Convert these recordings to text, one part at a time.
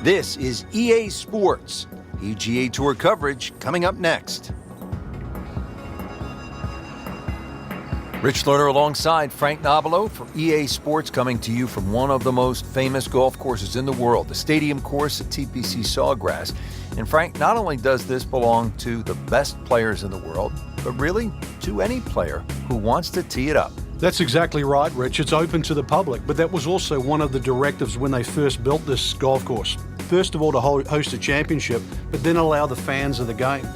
This is EA Sports. PGA Tour coverage coming up next. Rich Lerner alongside Frank Nobilo for EA Sports, coming to you from one of the most famous golf courses in the world, the Stadium Course at TPC Sawgrass. And Frank, not only does this belong to the best players in the world, but really to any player who wants to tee it up. That's exactly right, Rich. It's open to the public, but that was also one of the directives when they first built this golf course. First of all, to host a championship, but then allow the fans of the game,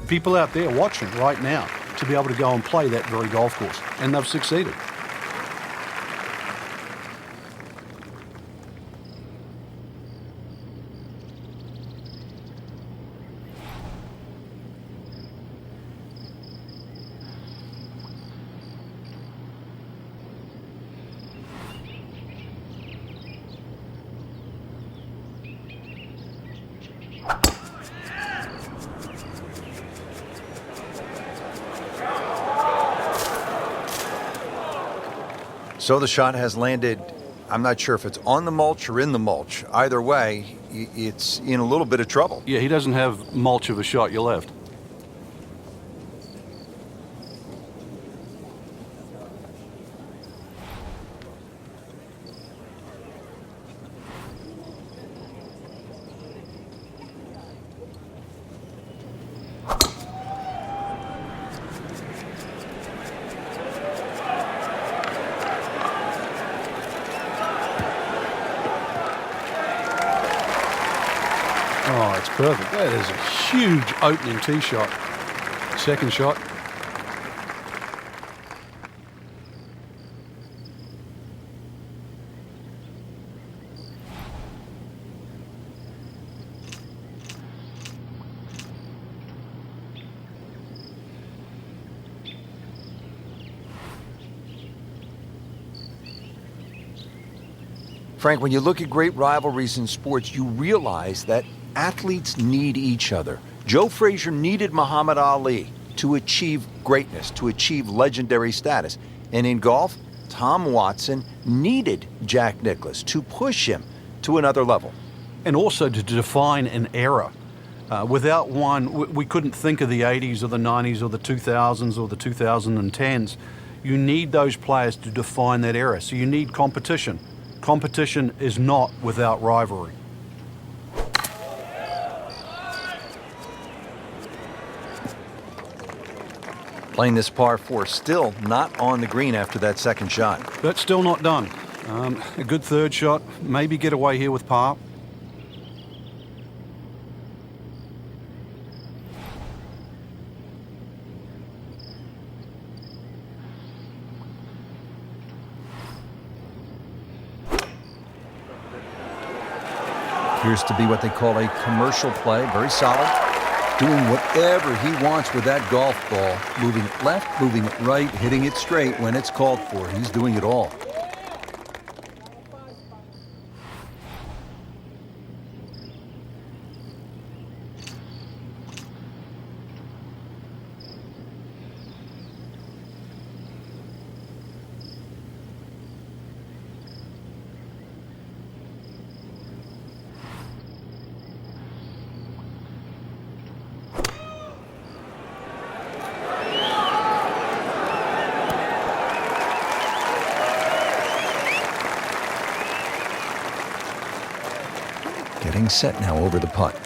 people out there watching right now, to be able to go and play that very golf course. And they've succeeded. So the shot has landed, I'm not sure if it's on the mulch or in the mulch. Either way, it's in a little bit of trouble. Yeah, he doesn't have mulch of a shot. You're left. Oh, it's perfect. That is a huge opening tee shot. Second shot. Frank, when you look at great rivalries in sports, you realize that athletes need each other. Joe Frazier needed Muhammad Ali to achieve greatness, to achieve legendary status. And in golf, Tom Watson needed Jack Nicklaus to push him to another level. And also to define an era. Without one, we couldn't think of the 80s or the 90s or the 2000s or the 2010s. You need those players to define that era. So you need competition. Competition is not without rivalry. Playing this par 4, still not on the green after that second shot. But still not done. A good third shot. Maybe get away here with par. Appears to be what they call a commercial play. Very solid. Doing whatever he wants with that golf ball. Moving it left, moving it right, hitting it straight when it's called for. He's doing it all. Getting set now over the putt.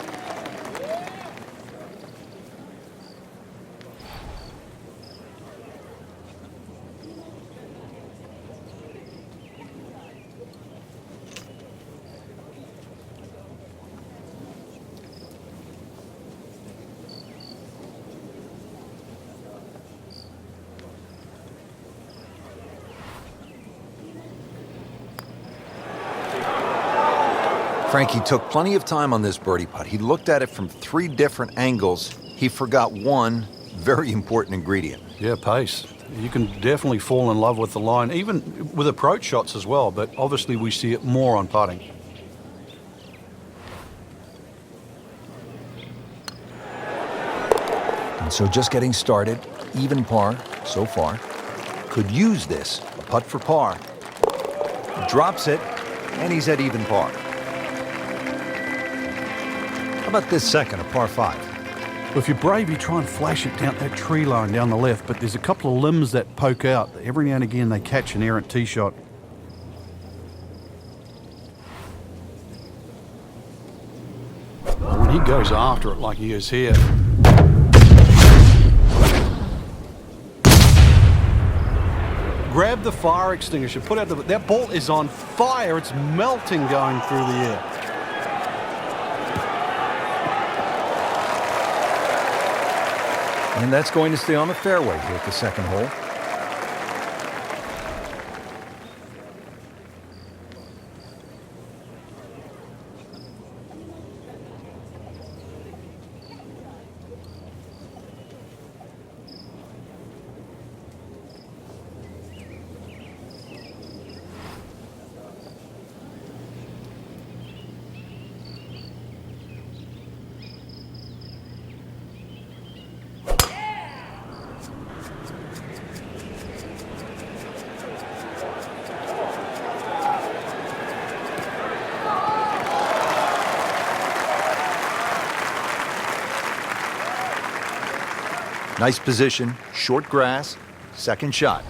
Frankie took plenty of time on this birdie putt. He looked at it from 3 different angles. He forgot one very important ingredient. Yeah, pace. You can definitely fall in love with the line, even with approach shots as well, but obviously we see it more on putting. And so just getting started, even par so far. Could use this, a putt for par. Drops it, and he's at even par. How about this second, a par 5? Well, if you're brave, you try and flash it down that tree line down the left, but there's a couple of limbs that poke out. Every now and again, they catch an errant tee shot. When he goes after it like he is here, grab the fire extinguisher, put out that ball is on fire. It's melting going through the air. And that's going to stay on the fairway here at the second hole. Nice position, short grass, second shot.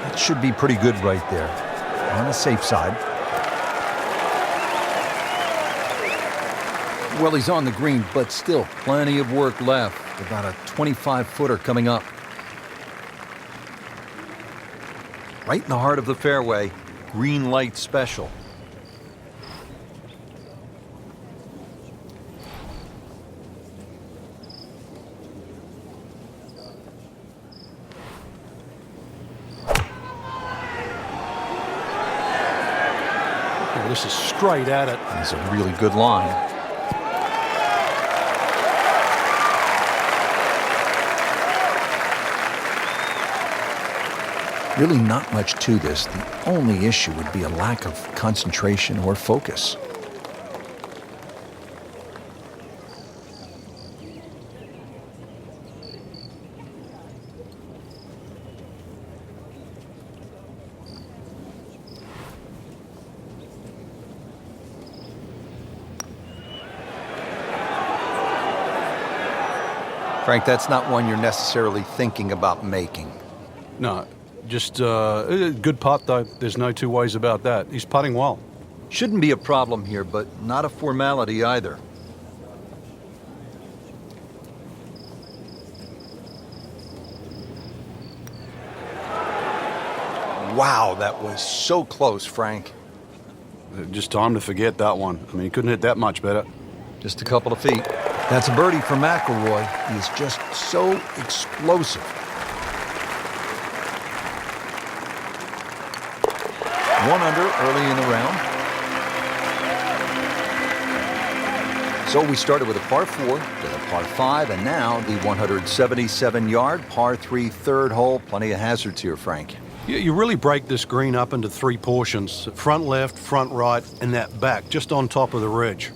That should be pretty good right there, on the safe side. Well, he's on the green, but still plenty of work left. About a 25-footer coming up. Right in the heart of the fairway, green light special. Oh, this is straight at it. That's a really good line. Really not much to this. The only issue would be a lack of concentration or focus. Frank, that's not one you're necessarily thinking about making. No. Just a good putt, though. There's no two ways about that. He's putting well. Shouldn't be a problem here, but not a formality either. Wow, that was so close, Frank. Just time to forget that one. I mean, he couldn't hit that much better. Just a couple of feet. That's a birdie for McIlroy. He is just so explosive. One under early in the round. So we started with a par 4, then a par 5, and now the 177-yard par 3 third hole. Plenty of hazards here, Frank. You really break this green up into 3 portions. Front left, front right, and that back, just on top of the ridge.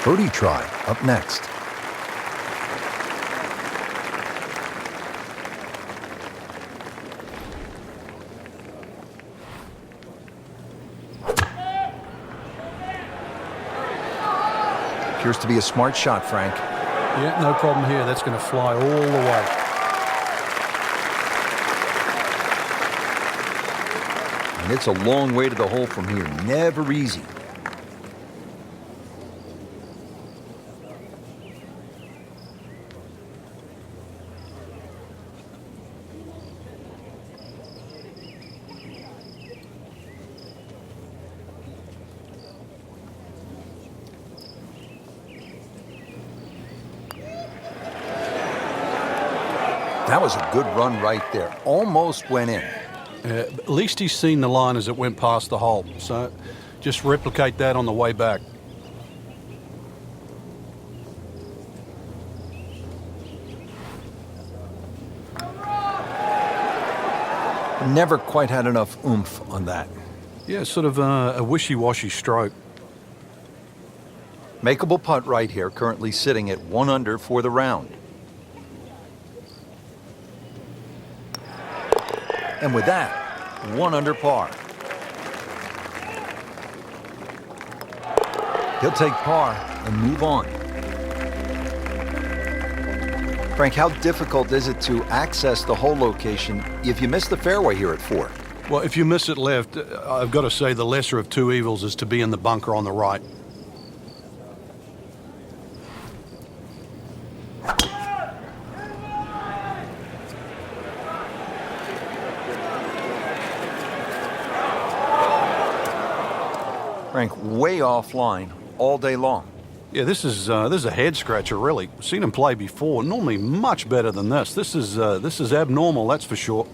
Birdie try up next. Appears to be a smart shot, Frank. Yeah, no problem here. That's going to fly all the way. And it's a long way to the hole from here. Never easy. That was a good run right there. Almost went in. At least he's seen the line as it went past the hole. So just replicate that on the way back. Never quite had enough oomph on that. Yeah, sort of a wishy-washy stroke. Makeable putt right here, currently sitting at 1 under for the round. And with that, 1 under par. He'll take par and move on. Frank, how difficult is it to access the hole location if you miss the fairway here at 4? Well, if you miss it left, I've got to say the lesser of two evils is to be in the bunker on the right. Frank, way offline all day long. Yeah, this is a head scratcher, really. Seen him play before. Normally much better than this. This is abnormal, that's for sure.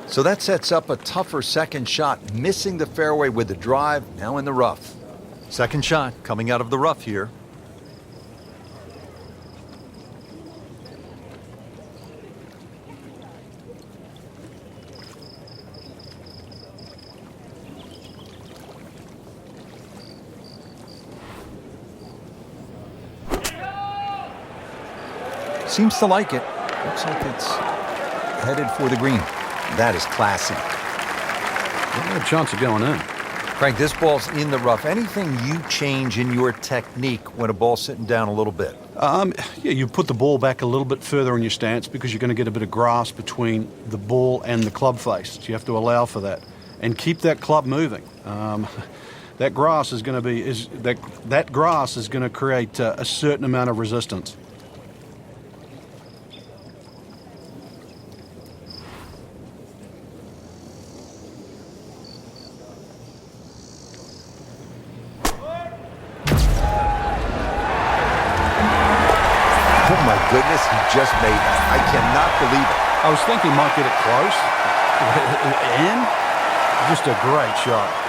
So that sets up a tougher second shot, missing the fairway with the drive, now in the rough. Second shot coming out of the rough here. Seems to like it. Looks like it's headed for the green. That is classy. No chance of going in. Frank, this ball's in the rough. Anything you change in your technique when a ball's sitting down a little bit? Yeah, you put the ball back a little bit further in your stance because you're going to get a bit of grass between the ball and the club face. So you have to allow for that. And keep that club moving. That grass is going to be that grass is going to create a certain amount of resistance. Oh my goodness, he just made that. I cannot believe it. I was thinking he might get it close. And just a great shot.